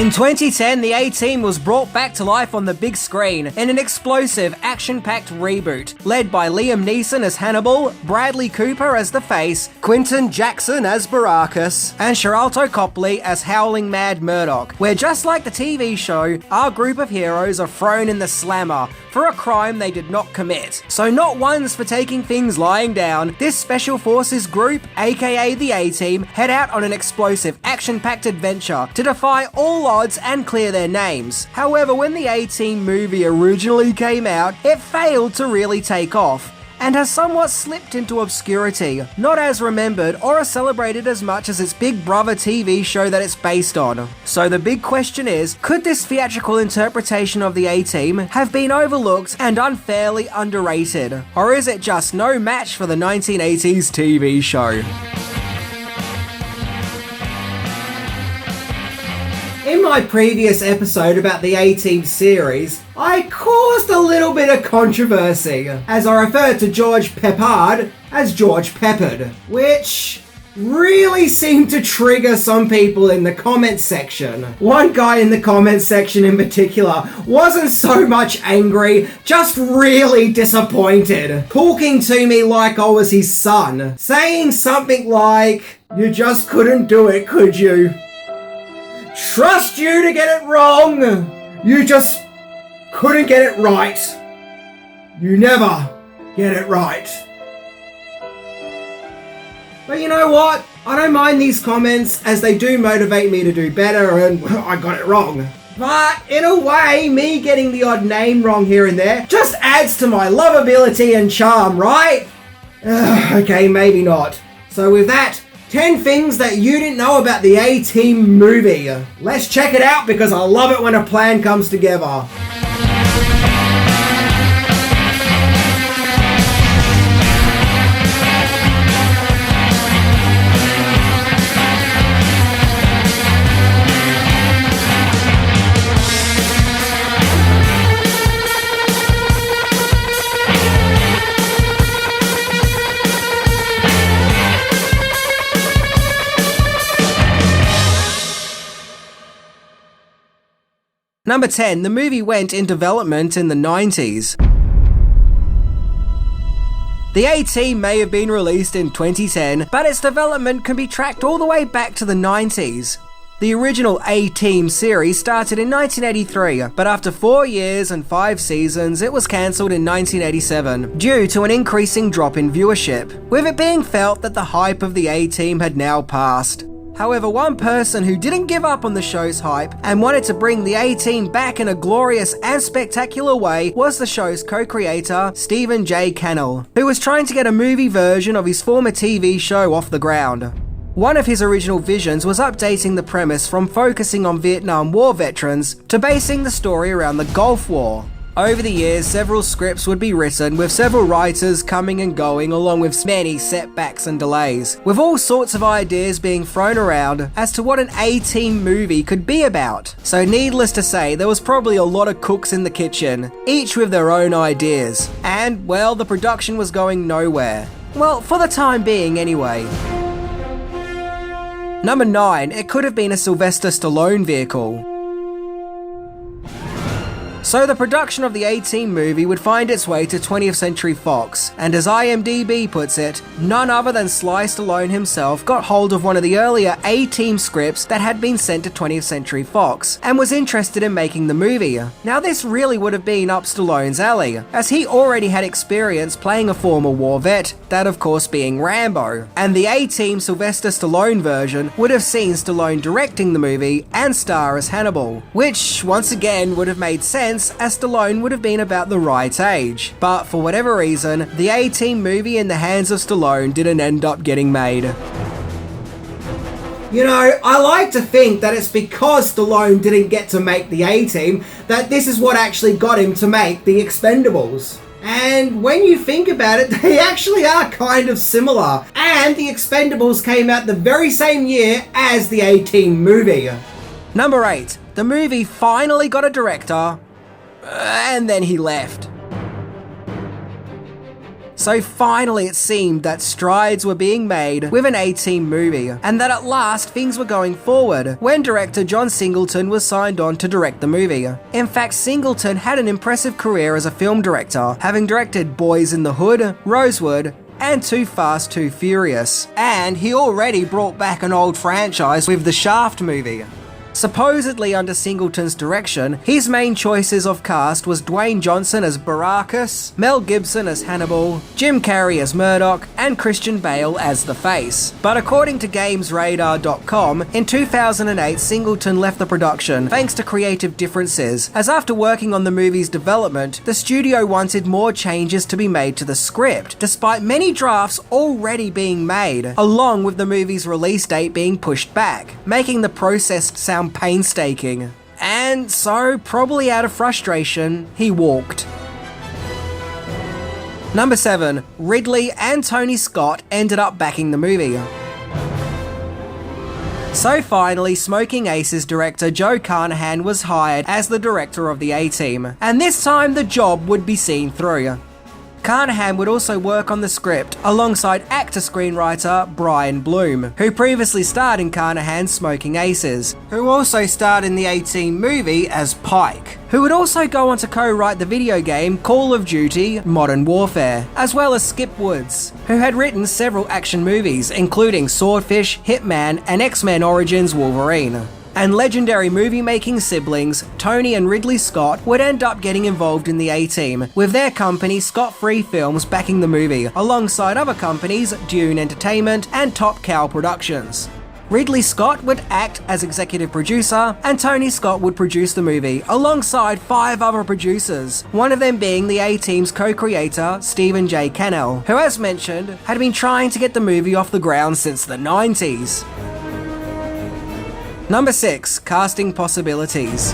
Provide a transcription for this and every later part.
In 2010, the A-Team was brought back to life on the big screen in an explosive, action-packed reboot, led by Liam Neeson as Hannibal, Bradley Cooper as the Face, Quinton Jackson as Baracus, and Sharlto Copley as Howling Mad Murdoch, where just like the TV show, our group of heroes are thrown in the slammer for a crime they did not commit. So not once for taking things lying down, this Special Forces group, aka the A-Team, head out on an explosive, action-packed adventure to defy all odds and clear their names. However, when the A-Team movie originally came out, it failed to really take off, and has somewhat slipped into obscurity, not as remembered or as celebrated as much as its Big Brother TV show that it's based on. So the big question is, could this theatrical interpretation of the A-Team have been overlooked and unfairly underrated? Or is it just no match for the 1980s TV show? In my previous episode about the A-Team series, I caused a little bit of controversy as I referred to George Peppard as George Peppered, which really seemed to trigger some people in the comments section. One guy in the comments section in particular wasn't so much angry, just really disappointed, talking to me like I was his son, saying something like, "You just couldn't do it, could you? Trust you to get it wrong. You just couldn't get it right. You never get it right." But you know what? I don't mind these comments as they do motivate me to do better, and I got it wrong. But in a way, me getting the odd name wrong here and there just adds to my lovability and charm, right? Okay, maybe not. So with that, 10 things that you didn't know about the A-Team movie. Let's check it out because I love it when a plan comes together. Number 10, the movie went in development in the 90s. The A-Team may have been released in 2010, but its development can be tracked all the way back to the 90s. The original A-Team series started in 1983, but after 4 years and 5 seasons, it was cancelled in 1987 due to an increasing drop in viewership, with it being felt that the hype of the A-Team had now passed. However, one person who didn't give up on the show's hype and wanted to bring the A-Team back in a glorious and spectacular way was the show's co-creator, Stephen J. Cannell, who was trying to get a movie version of his former TV show off the ground. One of his original visions was updating the premise from focusing on Vietnam War veterans to basing the story around the Gulf War. Over the years, several scripts would be written, with several writers coming and going, along with many setbacks and delays, with all sorts of ideas being thrown around as to what an A-Team movie could be about. So needless to say, there was probably a lot of cooks in the kitchen, each with their own ideas. And, well, the production was going nowhere. Well, for the time being anyway. Number 9, it could have been a Sylvester Stallone vehicle. So the production of the A-Team movie would find its way to 20th Century Fox, and as IMDb puts it, none other than Sly Stallone himself got hold of one of the earlier A-Team scripts that had been sent to 20th Century Fox, and was interested in making the movie. Now this really would have been up Stallone's alley, as he already had experience playing a former war vet, that of course being Rambo, and the A-Team Sylvester Stallone version would have seen Stallone directing the movie and star as Hannibal, which once again would have made sense as Stallone would have been about the right age. But for whatever reason, the A-Team movie in the hands of Stallone didn't end up getting made. You know, I like to think that it's because Stallone didn't get to make the A-Team that this is what actually got him to make The Expendables. And when you think about it, they actually are kind of similar. And The Expendables came out the very same year as the A-Team movie. Number 8. The movie finally got a director, and then he left. So finally it seemed that strides were being made with an A-Team movie, and that at last things were going forward when director John Singleton was signed on to direct the movie. In fact, Singleton had an impressive career as a film director, having directed Boys in the Hood, Rosewood, and Too Fast, Too Furious. And he already brought back an old franchise with the Shaft movie. Supposedly under Singleton's direction, his main choices of cast was Dwayne Johnson as Baracus, Mel Gibson as Hannibal, Jim Carrey as Murdoch, and Christian Bale as the Face. But according to GamesRadar.com, in 2008 Singleton left the production thanks to creative differences, as after working on the movie's development, the studio wanted more changes to be made to the script, despite many drafts already being made, along with the movie's release date being pushed back, making the process sound painstaking. And so, probably out of frustration, he walked. Number 7. Ridley and Tony Scott ended up backing the movie. So finally, Smoking Aces director Joe Carnahan was hired as the director of the A-Team, and this time the job would be seen through. Carnahan would also work on the script alongside actor-screenwriter Brian Bloom, who previously starred in Carnahan's Smoking Aces, who also starred in the A-Team movie as Pike, who would also go on to co-write the video game Call of Duty Modern Warfare, as well as Skip Woods, who had written several action movies including Swordfish, Hitman, and X-Men Origins Wolverine. And legendary movie-making siblings Tony and Ridley Scott would end up getting involved in the A-Team, with their company Scott Free Films backing the movie, alongside other companies Dune Entertainment and Top Cow Productions. Ridley Scott would act as executive producer, and Tony Scott would produce the movie, alongside 5 other producers, one of them being the A-Team's co-creator Stephen J. Cannell, who, as mentioned, had been trying to get the movie off the ground since the 90s. Number 6. Casting possibilities.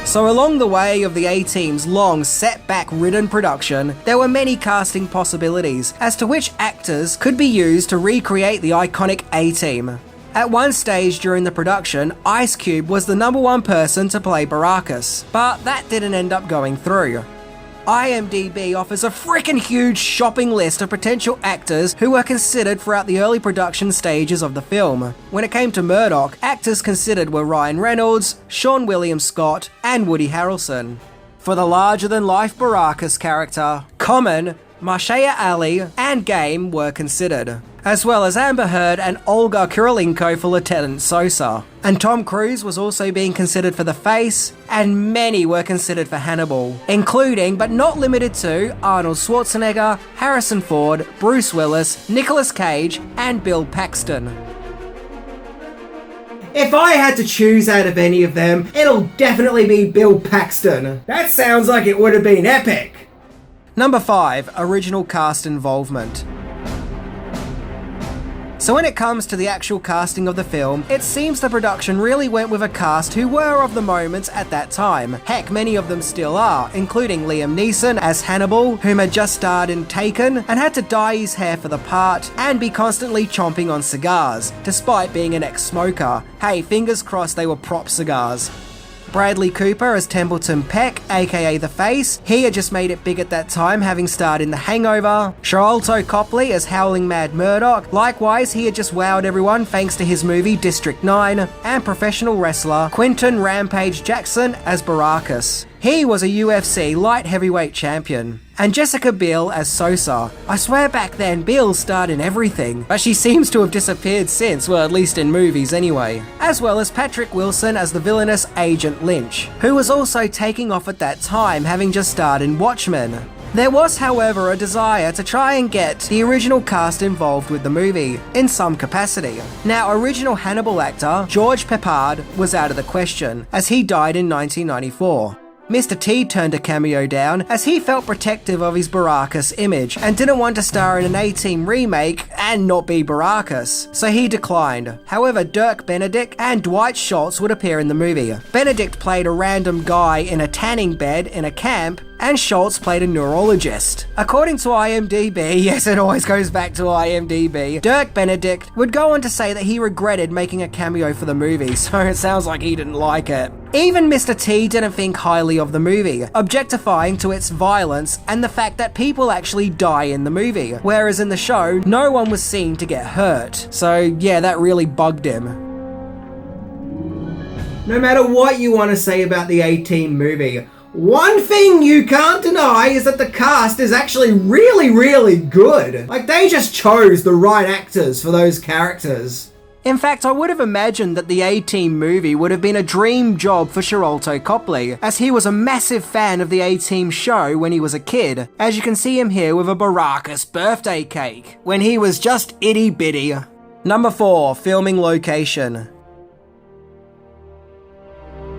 So along the way of the A-Team's long, setback-ridden production, there were many casting possibilities as to which actors could be used to recreate the iconic A-Team. At one stage during the production, Ice Cube was the number 1 person to play Baracus, but that didn't end up going through. IMDb offers a freaking huge shopping list of potential actors who were considered throughout the early production stages of the film. When it came to Murdoch, actors considered were Ryan Reynolds, Sean William Scott, and Woody Harrelson. For the larger-than-life Baracus character, Common, Mahershala Ali, and Game were considered, as well as Amber Heard and Olga Kurylenko for Lieutenant Sosa. And Tom Cruise was also being considered for the Face, and many were considered for Hannibal, including but not limited to Arnold Schwarzenegger, Harrison Ford, Bruce Willis, Nicolas Cage, and Bill Paxton. If I had to choose out of any of them, it'll definitely be Bill Paxton. That sounds like it would have been epic. Number 5. Original cast involvement. So when it comes to the actual casting of the film, it seems the production really went with a cast who were of the moment at that time. Heck, many of them still are, including Liam Neeson as Hannibal, whom had just starred in Taken and had to dye his hair for the part and be constantly chomping on cigars, despite being an ex-smoker. Hey, fingers crossed they were prop cigars. Bradley Cooper as Templeton Peck, aka The Face. He had just made it big at that time, having starred in The Hangover. Sharlto Copley as Howling Mad Murdoch. Likewise, he had just wowed everyone thanks to his movie District 9. And professional wrestler Quinton Rampage Jackson as Baracus. He was a UFC light heavyweight champion. And Jessica Biel as Sosa. I swear back then Biel starred in everything, but she seems to have disappeared since, well, at least in movies anyway. As well as Patrick Wilson as the villainous Agent Lynch, who was also taking off at that time, having just starred in Watchmen. There was, however, a desire to try and get the original cast involved with the movie, in some capacity. Now, original Hannibal actor George Peppard was out of the question, as he died in 1994. Mr. T turned a cameo down as he felt protective of his Baracus image and didn't want to star in an A-Team remake and not be Baracus, so he declined. However, Dirk Benedict and Dwight Schultz would appear in the movie. Benedict played a random guy in a tanning bed in a camp, and Schultz played a neurologist. According to IMDb, yes, it always goes back to IMDb, Dirk Benedict would go on to say that he regretted making a cameo for the movie, so it sounds like he didn't like it. Even Mr. T didn't think highly of the movie, objectifying to its violence and the fact that people actually die in the movie, whereas in the show, no one was seen to get hurt. So yeah, that really bugged him. No matter what you want to say about the A-Team movie, one thing you can't deny is that the cast is actually really good. Like, they just chose the right actors for those characters. In fact, I would have imagined that the A-Team movie would have been a dream job for Sharlto Copley, as he was a massive fan of the A-Team show when he was a kid, as you can see him here with a Baracus birthday cake, when he was just itty bitty. Number 4, filming location.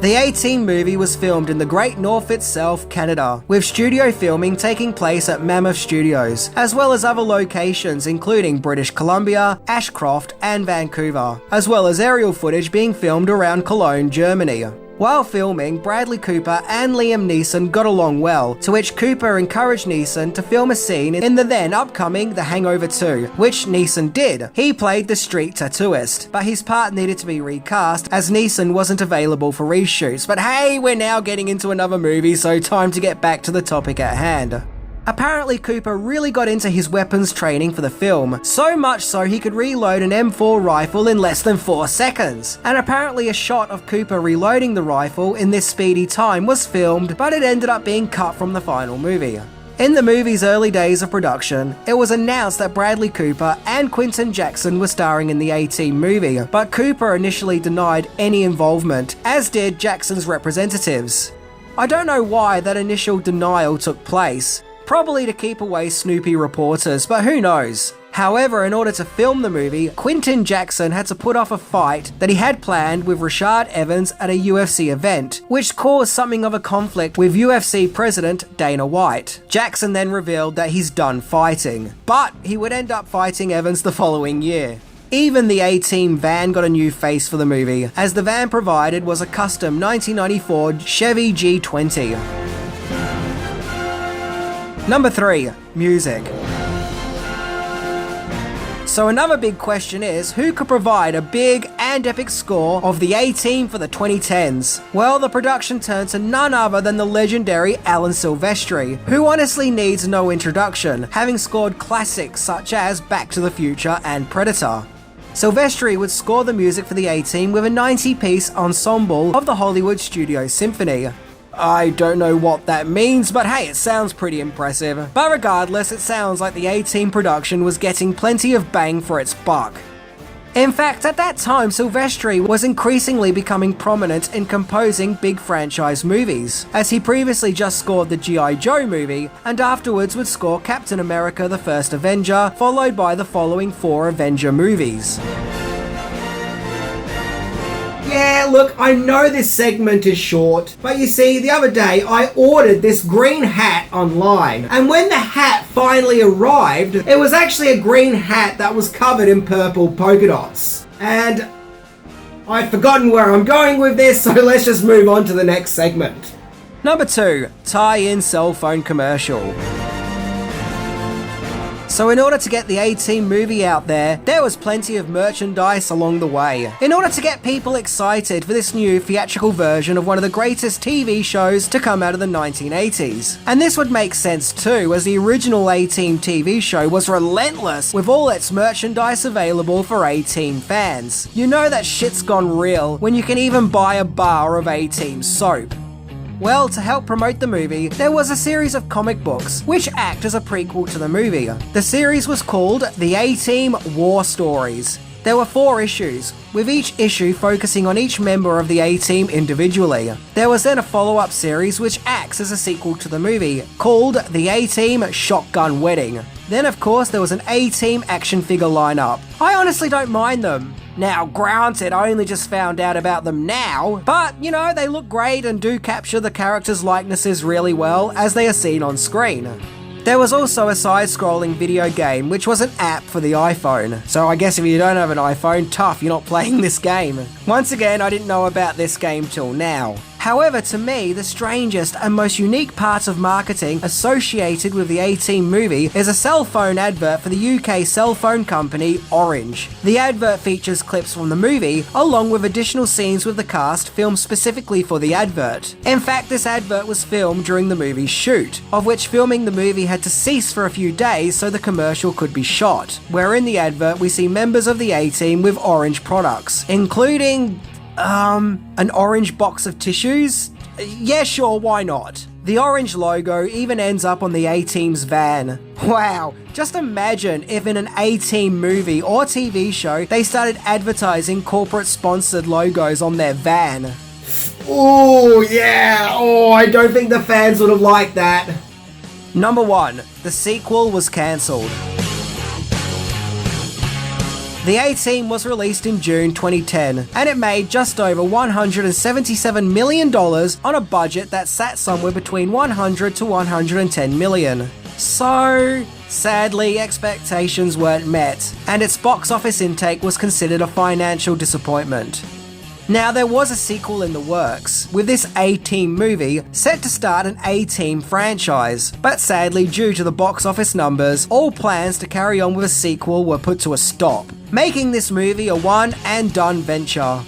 The A-Team movie was filmed in the Great North itself, Canada, with studio filming taking place at Mammoth Studios, as well as other locations including British Columbia, Ashcroft and Vancouver, as well as aerial footage being filmed around Cologne, Germany. While filming, Bradley Cooper and Liam Neeson got along well, to which Cooper encouraged Neeson to film a scene in the then upcoming The Hangover 2, which Neeson did. He played the street tattooist, but his part needed to be recast as Neeson wasn't available for reshoots. But hey, we're now getting into another movie, so time to get back to the topic at hand. Apparently, Cooper really got into his weapons training for the film, so much so he could reload an M4 rifle in less than 4 seconds. And apparently a shot of Cooper reloading the rifle in this speedy time was filmed, but it ended up being cut from the final movie. In the movie's early days of production, it was announced that Bradley Cooper and Quinton Jackson were starring in the A-Team movie, but Cooper initially denied any involvement, as did Jackson's representatives. I don't know why that initial denial took place. Probably to keep away Snoopy reporters, but who knows. However, in order to film the movie, Quinton Jackson had to put off a fight that he had planned with Rashad Evans at a UFC event, which caused something of a conflict with UFC president Dana White. Jackson then revealed that he's done fighting, but he would end up fighting Evans the following year. Even the A-Team van got a new face for the movie, as the van provided was a custom 1994 Chevy G20. Number 3, music. So another big question is, who could provide a big and epic score of the A-Team for the 2010s? Well, the production turned to none other than the legendary Alan Sylvester, who honestly needs no introduction, having scored classics such as Back to the Future and Predator. Sylvester would score the music for the A-Team with a 90-piece ensemble of the Hollywood Studio Symphony. I don't know what that means, but hey, it sounds pretty impressive. But regardless, it sounds like the A-Team production was getting plenty of bang for its buck. In fact, at that time, Sylvester was increasingly becoming prominent in composing big franchise movies, as he previously just scored the G.I. Joe movie, and afterwards would score Captain America: The First Avenger, followed by the following 4 Avenger movies. Yeah, look, I know this segment is short, but you see, the other day I ordered this green hat online, and when the hat finally arrived, it was actually a green hat that was covered in purple polka dots. And I've forgotten where I'm going with this, so let's just move on to the next segment. Number 2, tie-in cell phone commercial. So in order to get the A-Team movie out there was plenty of merchandise along the way. In order to get people excited for this new theatrical version of one of the greatest TV shows to come out of the 1980s. And this would make sense too, as the original A-Team TV show was relentless with all its merchandise available for A-Team fans. You know that shit's gone real when you can even buy a bar of A-Team soap. Well, to help promote the movie, there was a series of comic books, which act as a prequel to the movie. The series was called The A-Team War Stories. There were 4 issues, with each issue focusing on each member of the A-Team individually. There was then a follow-up series which acts as a sequel to the movie, called The A-Team Shotgun Wedding. Then of course there was an A-Team action figure lineup. I honestly don't mind them. Now granted, I only just found out about them now, but you know, they look great and do capture the characters' likenesses really well as they are seen on screen. There was also a side-scrolling video game, which was an app for the iPhone. So I guess if you don't have an iPhone, tough, you're not playing this game. Once again, I didn't know about this game till now. However, to me, the strangest and most unique part of marketing associated with the A-Team movie is a cell phone advert for the UK cell phone company Orange. The advert features clips from the movie, along with additional scenes with the cast filmed specifically for the advert. In fact, this advert was filmed during the movie's shoot, of which filming the movie had to cease for a few days so the commercial could be shot, where in the advert we see members of the A-Team with Orange products, including an orange box of tissues? Yeah, sure, why not? The orange logo even ends up on the A-Team's van. Wow, just imagine if in an A-Team movie or TV show they started advertising corporate-sponsored logos on their van. Oh, yeah, I don't think the fans would have liked that. Number 1. The sequel was cancelled. The A-Team was released in June 2010, and it made just over $177 million on a budget that sat somewhere between $100 to $110 million. So, sadly, expectations weren't met, and its box office intake was considered a financial disappointment. Now, there was a sequel in the works, with this A-Team movie set to start an A-Team franchise, but sadly, due to the box office numbers, all plans to carry on with a sequel were put to a stop, making this movie a one-and-done venture.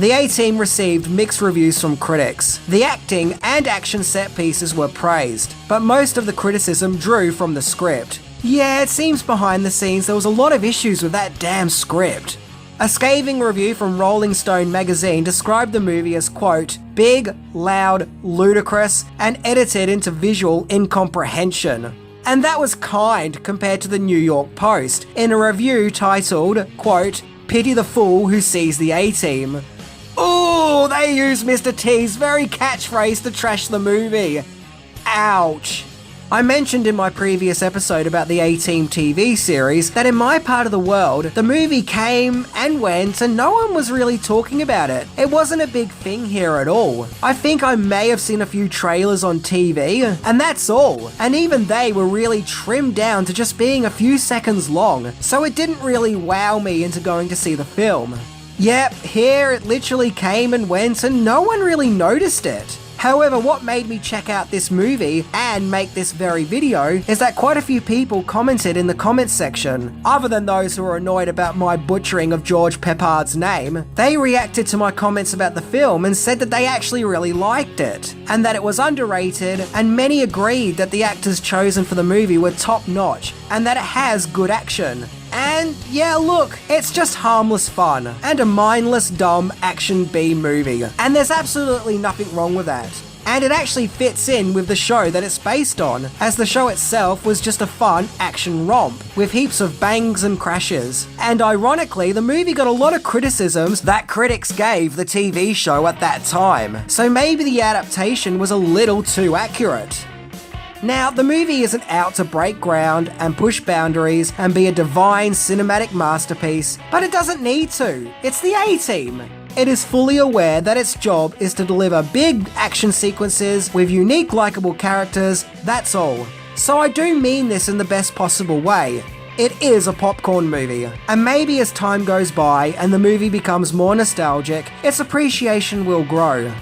The A-Team received mixed reviews from critics. The acting and action set pieces were praised, but most of the criticism drew from the script. Yeah, it seems behind the scenes there was a lot of issues with that damn script. A scathing review from Rolling Stone magazine described the movie as, quote, big, loud, ludicrous, and edited into visual incomprehension. And that was kind compared to the New York Post, in a review titled, quote, pity the fool who sees the A-Team. Ooh, they used Mr. T's very catchphrase to trash the movie. Ouch. I mentioned in my previous episode about the A-Team TV series that in my part of the world, the movie came and went and no one was really talking about it. It wasn't a big thing here at all. I think I may have seen a few trailers on TV, and that's all. And even they were really trimmed down to just being a few seconds long, so it didn't really wow me into going to see the film. Yep, here it literally came and went and no one really noticed it. However, what made me check out this movie and make this very video is that quite a few people commented in the comments section. Other than those who were annoyed about my butchering of George Peppard's name, they reacted to my comments about the film and said that they actually really liked it, and that it was underrated, and many agreed that the actors chosen for the movie were top-notch, and that it has good action. And yeah, look, it's just harmless fun, and a mindless, dumb action B movie, and there's absolutely nothing wrong with that. And it actually fits in with the show that it's based on, as the show itself was just a fun action romp, with heaps of bangs and crashes. And ironically, the movie got a lot of criticisms that critics gave the TV show at that time, so maybe the adaptation was a little too accurate. Now, the movie isn't out to break ground and push boundaries and be a divine cinematic masterpiece, but it doesn't need to. It's the A-Team. It is fully aware that its job is to deliver big action sequences with unique likable characters, that's all. So I do mean this in the best possible way. It is a popcorn movie, and maybe as time goes by and the movie becomes more nostalgic, its appreciation will grow.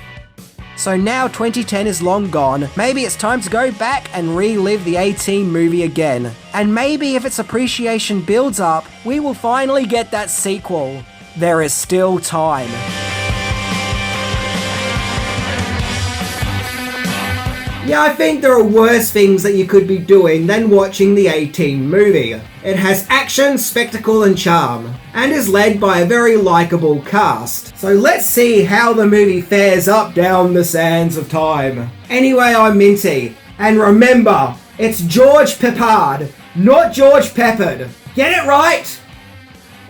So now 2010 is long gone, maybe it's time to go back and relive the A-Team movie again. And maybe if its appreciation builds up, we will finally get that sequel. There is still time. Yeah, I think there are worse things that you could be doing than watching the A-Team movie. It has action, spectacle and charm, and is led by a very likeable cast. So let's see how the movie fares up down the sands of time. Anyway, I'm Minty, and remember, it's George Peppard, not George Peppered. Get it right?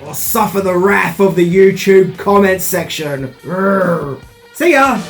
Or suffer the wrath of the YouTube comments section. See ya!